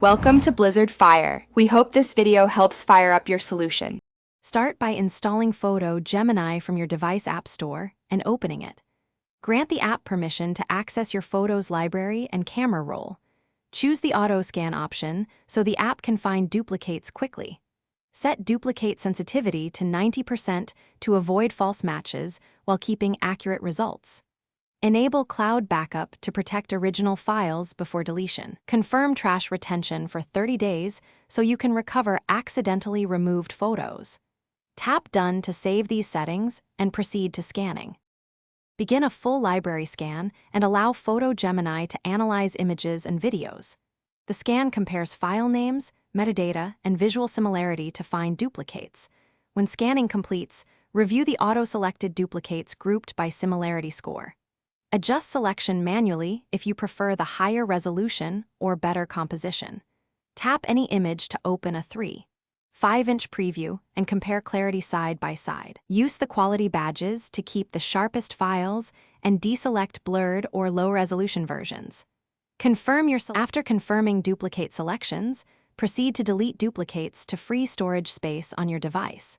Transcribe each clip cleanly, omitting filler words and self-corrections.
Welcome to Blizzard Fire. We hope this video helps fire up your solution. Start by installing Gemini from your device app store and opening it. Grant the app permission to access your Photos library and camera roll. Choose the auto scan option so the app can find duplicates quickly. Set duplicate sensitivity to 90% to avoid false matches while keeping accurate results. Enable cloud backup to protect original files before deletion. Confirm trash retention for 30 days so you can recover accidentally removed photos. Tap Done to save these settings and proceed to scanning. Begin a full library scan and allow Gemini to analyze images and videos. The scan compares file names, metadata, and visual similarity to find duplicates. When scanning completes, review the auto-selected duplicates grouped by similarity score. Adjust selection manually if you prefer the higher resolution or better composition. Tap any image to open a 3.5-inch preview and compare clarity side by side. Use the quality badges to keep the sharpest files and deselect blurred or low-resolution versions. After confirming duplicate selections, proceed to delete duplicates to free storage space on your device.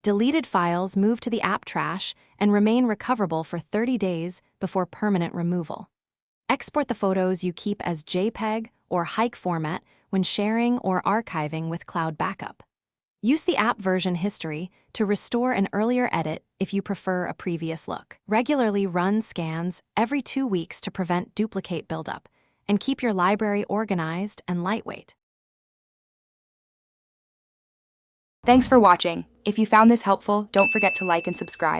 Deleted files move to the app trash and remain recoverable for 30 days before permanent removal. Export the photos you keep as JPEG or hike format when sharing or archiving with cloud backup. Use the app version history to restore an earlier edit if you prefer a previous look. Regularly run scans every 2 weeks to prevent duplicate buildup and keep your library organized and lightweight. Thanks for watching. If you found this helpful, don't forget to like and subscribe.